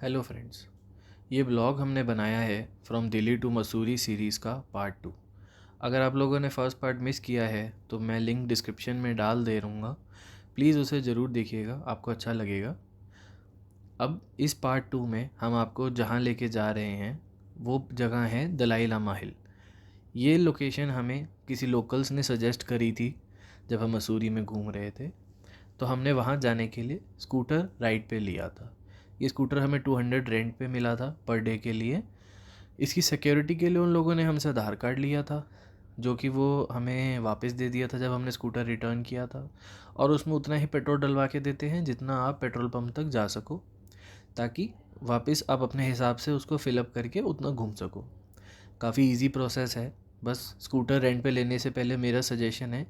Hello friends, ये blog हमने बनाया है from Delhi to Mussoorie series का पार्ट 2। अगर आप लोगों ने फर्स्ट पार्ट मिस किया है तो मैं लिंक डिस्क्रिप्शन में डाल दे रहूँगा, प्लीज़ उसे ज़रूर देखिएगा, आपको अच्छा लगेगा। अब इस पार्ट 2 में हम आपको जहाँ लेके जा रहे हैं वो जगह है दलाई लामा हिल। ये लोकेशन हमें किसी लोकल्स ने सजेस्ट करी थी जब हम मसूरी में घूम रहे थे, तो हमने वहाँ जाने के लिए स्कूटर राइड पे लिया था। ये स्कूटर हमें 200 रेंट पे मिला था पर डे के लिए। इसकी सिक्योरिटी के लिए उन लोगों ने हमसे आधार कार्ड लिया था, जो कि वो हमें वापस दे दिया था जब हमने स्कूटर रिटर्न किया था। और उसमें उतना ही पेट्रोल डलवा के देते हैं जितना आप पेट्रोल पंप तक जा सको, ताकि वापस आप अपने हिसाब से उसको फिलअप करके उतना घूम सको। काफ़ी इजी प्रोसेस है। बस स्कूटर रेंट पे लेने से पहले मेरा सजेशन है,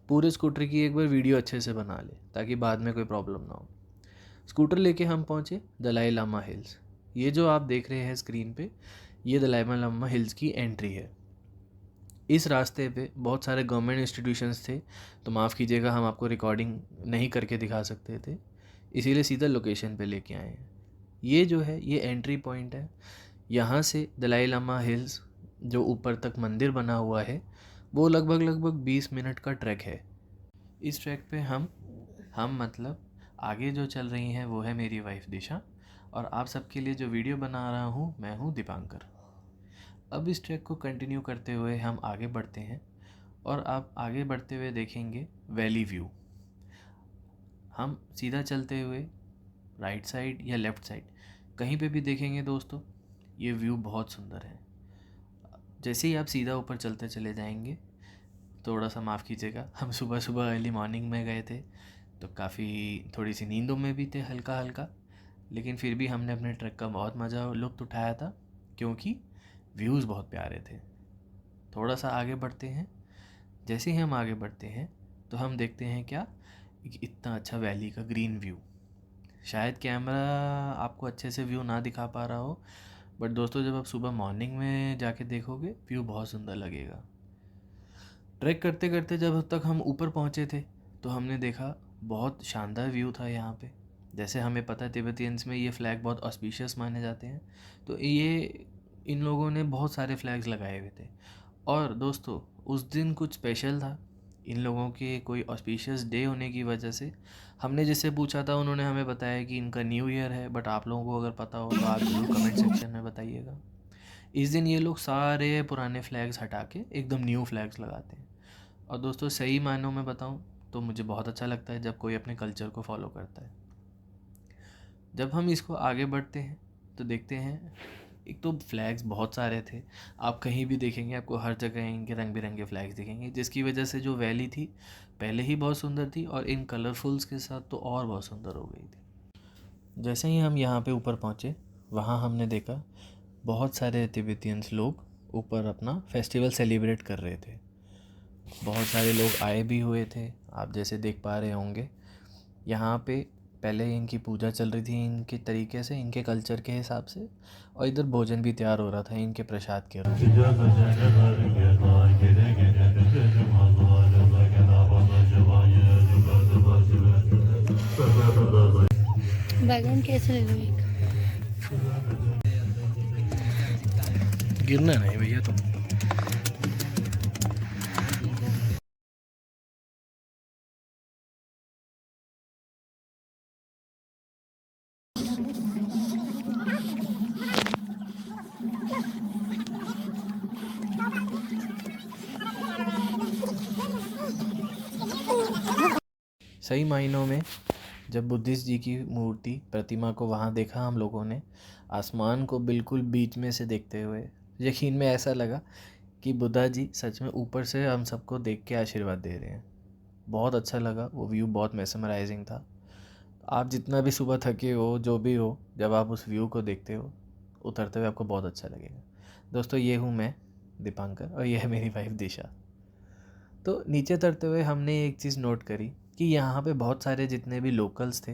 पूरे स्कूटर की एक बार वीडियो अच्छे से बना ले ताकि बाद में कोई प्रॉब्लम ना हो। स्कूटर लेके हम पहुँचे दलाई लामा हिल्स। ये जो आप देख रहे हैं स्क्रीन पे, ये दलाई लामा हिल्स की एंट्री है। इस रास्ते पे बहुत सारे गवर्नमेंट इंस्टीट्यूशंस थे, तो माफ़ कीजिएगा हम आपको रिकॉर्डिंग नहीं करके दिखा सकते थे, इसीलिए सीधा लोकेशन पे लेके आए हैं। ये जो है ये एंट्री पॉइंट है। यहाँ से दलाई लामा हिल्स जो ऊपर तक मंदिर बना हुआ है वो लगभग लगभग 20 मिनट का ट्रैक है। इस ट्रैक पे हम मतलब आगे जो चल रही हैं वो है मेरी वाइफ दिशा, और आप सबके लिए जो वीडियो बना रहा हूँ मैं हूँ दीपांकर। अब इस ट्रैक को कंटिन्यू करते हुए हम आगे बढ़ते हैं, और आप आगे बढ़ते हुए देखेंगे वैली व्यू। हम सीधा चलते हुए राइट साइड या लेफ़्ट साइड कहीं पे भी देखेंगे दोस्तों, ये व्यू बहुत सुंदर है। जैसे ही आप सीधा ऊपर चलते चले जाएंगे, थोड़ा सा माफ़ कीजिएगा, हम सुबह सुबह अर्ली मॉर्निंग में गए थे, तो काफ़ी थोड़ी सी नींदों में भी थे हल्का हल्का, लेकिन फिर भी हमने अपने ट्रैक का बहुत मज़ा और लुत्फ़ उठाया था, क्योंकि व्यूज़ बहुत प्यारे थे। थोड़ा सा आगे बढ़ते हैं। जैसे ही हम आगे बढ़ते हैं तो हम देखते हैं क्या, इतना अच्छा वैली का ग्रीन व्यू। शायद कैमरा आपको अच्छे से व्यू ना दिखा पा रहा हो, बट दोस्तों जब आप सुबह मॉर्निंग में जाके देखोगे व्यू बहुत सुंदर लगेगा। ट्रैक करते करते जब तक हम ऊपर पहुंचे थे तो हमने देखा बहुत शानदार व्यू था यहाँ पे। जैसे हमें पता है तिब्बतियंस में ये फ़्लैग बहुत ऑस्पिशियस माने जाते हैं, तो ये इन लोगों ने बहुत सारे फ्लैग्स लगाए हुए थे। और दोस्तों उस दिन कुछ स्पेशल था, इन लोगों के कोई ऑस्पिशियस डे होने की वजह से। हमने जिससे पूछा था उन्होंने हमें बताया कि इनका न्यू ईयर है, बट आप लोगों को अगर पता हो तो आप ज़रूर कमेंट सेक्शन में बताइएगा। इस दिन ये लोग सारे पुराने फ्लैग्स हटा के एकदम न्यू फ्लैग्स लगाते हैं। और दोस्तों सही मायनों में बताऊं तो मुझे बहुत अच्छा लगता है जब कोई अपने कल्चर को फॉलो करता है। जब हम इसको आगे बढ़ते हैं तो देखते हैं, एक तो फ्लैग्स बहुत सारे थे। आप कहीं भी देखेंगे आपको हर जगह इनके रंग बिरंगे फ्लैग्स दिखेंगे, जिसकी वजह से जो वैली थी पहले ही बहुत सुंदर थी और इन कलरफुल्स के साथ तो और बहुत सुंदर हो गई थी। जैसे ही हम यहाँ पे ऊपर पहुँचे, वहाँ हमने देखा बहुत सारे तिब्बतियंस लोग ऊपर अपना फेस्टिवल सेलिब्रेट कर रहे थे। बहुत सारे लोग आए भी हुए थे, आप जैसे देख पा रहे होंगे। यहाँ पे पहले इनकी पूजा चल रही थी इनके तरीके से, इनके कल्चर के हिसाब से, और इधर भोजन भी तैयार हो रहा था इनके प्रसाद के रूप में। बैगन कैसे ले लो एक? गिरना नहीं भैया तुम। सही मायनों में जब बुद्धिस्ट जी की मूर्ति प्रतिमा को वहाँ देखा हम लोगों ने, आसमान को बिल्कुल बीच में से देखते हुए, यकीन में ऐसा लगा कि बुद्धा जी सच में ऊपर से हम सबको देख के आशीर्वाद दे रहे हैं। बहुत अच्छा लगा, वो व्यू बहुत मेसमराइजिंग था। आप जितना भी सुबह थके हो जो भी हो, जब आप उस व्यू को देखते हो उतरते हुए आपको बहुत अच्छा लगेगा। दोस्तों ये हूँ मैं दीपांकर, और ये है मेरी वाइफ दिशा। तो नीचे उतरते हुए हमने एक चीज़ नोट करी कि यहाँ पे बहुत सारे जितने भी लोकल्स थे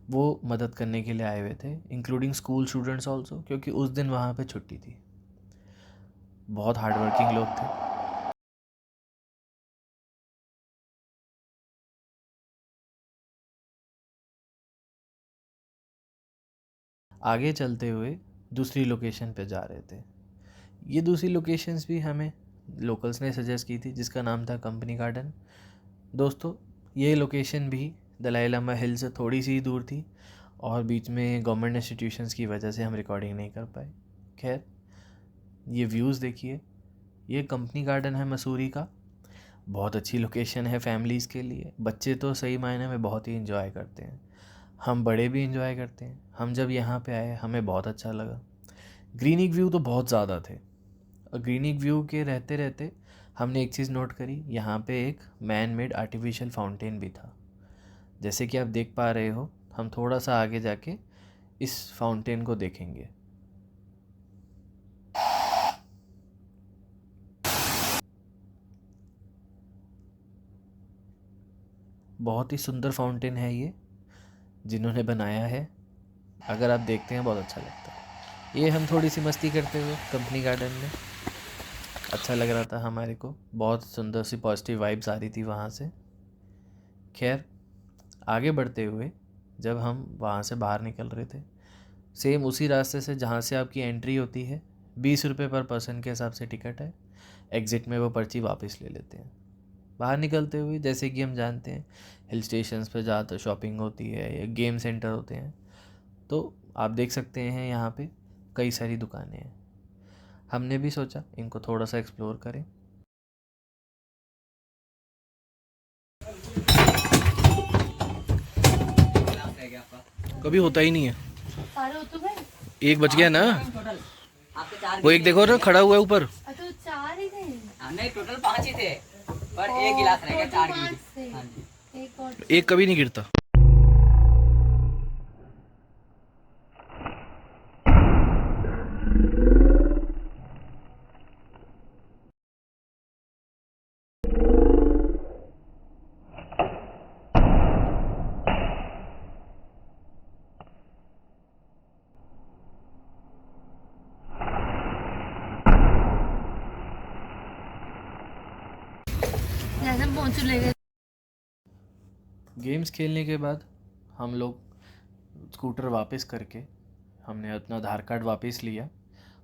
वो मदद करने के लिए आए हुए थे, इंक्लूडिंग स्कूल स्टूडेंट्स ऑल्सो, क्योंकि उस दिन वहाँ पे छुट्टी थी। बहुत हार्ड वर्किंग लोग थे। आगे चलते हुए दूसरी लोकेशन पे जा रहे थे। ये दूसरी लोकेशंस भी हमें लोकल्स ने सजेस्ट की थी, जिसका नाम था कंपनी गार्डन। दोस्तों, ये लोकेशन भी दलाई लामा हिल से थोड़ी सी दूर थी और बीच में गवर्नमेंट इंस्टीट्यूशंस की वजह से हम रिकॉर्डिंग नहीं कर पाए। खैर, ये व्यूज़ देखिए। ये कंपनी गार्डन है मसूरी का। बहुत अच्छी लोकेशन है फैमिलीज़ के लिए। बच्चे तो सही मायने में बहुत ही इन्जॉय करते हैं, हम बड़े भी इन्जॉय करते हैं। हम जब यहाँ पे आए हमें बहुत अच्छा लगा। ग्रीनिक व्यू तो बहुत ज़्यादा थे और ग्रीनिक व्यू के रहते रहते हमने एक चीज़ नोट करी, यहाँ पे एक मैन मेड आर्टिफिशियल फाउंटेन भी था। जैसे कि आप देख पा रहे हो, हम थोड़ा सा आगे जाके इस फाउंटेन को देखेंगे। बहुत ही सुंदर फाउंटेन है ये, जिन्होंने बनाया है। अगर आप देखते हैं बहुत अच्छा लगता है। ये हम थोड़ी सी मस्ती करते हुए कंपनी गार्डन में, अच्छा लग रहा था हमारे को। बहुत सुंदर सी पॉजिटिव वाइब्स आ रही थी वहाँ से। खैर, आगे बढ़ते हुए जब हम वहाँ से बाहर निकल रहे थे, सेम उसी रास्ते से जहाँ से आपकी एंट्री होती है, 20 रुपये पर पर्सन के हिसाब से टिकट है। एग्ज़िट में वो पर्ची वापस ले लेते हैं। बाहर निकलते हुए, जैसे कि हम जानते हैं, हिल स्टेशंस पर ज़्यादातर शॉपिंग होती है या गेम सेंटर होते हैं, तो आप देख सकते हैं यहाँ पे कई सारी दुकानें हैं। हमने भी सोचा इनको थोड़ा सा एक्सप्लोर करें। कभी होता ही नहीं है। सारे हो तो गए? एक बच गया ना, आपके 4 वो एक देखो ना खड़ा हुआ है ऊपर। तो 4 ही थे। नहीं, टोटल 5 ही थे, पर एक गिलास रह गया, 4 5 गिलास। थे। हाँ जी। एक और एक कभी नहीं गिरता। जैसे पहुंच ले गए। गेम्स खेलने के बाद हम लोग स्कूटर वापस करके हमने अपना आधार कार्ड वापस लिया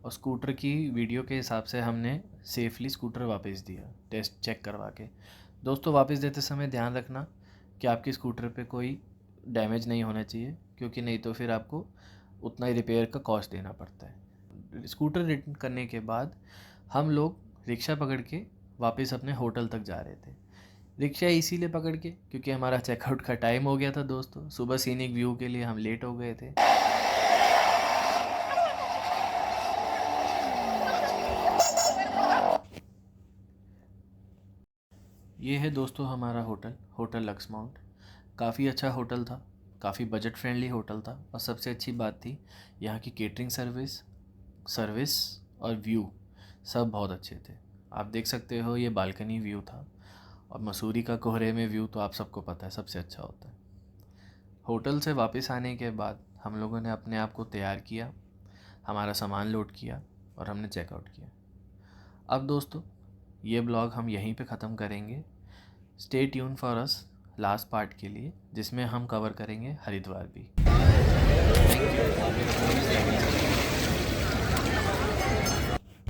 और स्कूटर की वीडियो के हिसाब से हमने सेफली स्कूटर वापस दिया, टेस्ट चेक करवा के। दोस्तों, वापस देते समय ध्यान रखना कि आपकी स्कूटर पे कोई डैमेज नहीं होना चाहिए, क्योंकि नहीं तो फिर आपको उतना ही रिपेयर का कॉस्ट देना पड़ता है। स्कूटर रिटर्न करने के बाद हम लोग रिक्शा पकड़ के वापस अपने होटल तक जा रहे थे। रिक्शा इसीलिए पकड़ के क्योंकि हमारा चेकआउट का टाइम हो गया था दोस्तों। सुबह सीनिक व्यू के लिए हम लेट हो गए थे। ये है दोस्तों हमारा होटल, होटल लक्समाउंट। काफ़ी अच्छा होटल था, काफ़ी बजट फ्रेंडली होटल था और सबसे अच्छी बात थी यहाँ की केटरिंग सर्विस और व्यू सब बहुत अच्छे थे। आप देख सकते हो, ये बालकनी व्यू था और मसूरी का कोहरे में व्यू तो आप सबको पता है सबसे अच्छा होता है। होटल से वापस आने के बाद हम लोगों ने अपने आप को तैयार किया, हमारा सामान लोड किया और हमने चेकआउट किया। अब दोस्तों, ये ब्लॉग हम यहीं पे ख़त्म करेंगे। Stay tune for us last part के लिए, जिसमें हम कवर करेंगे हरिद्वार भी।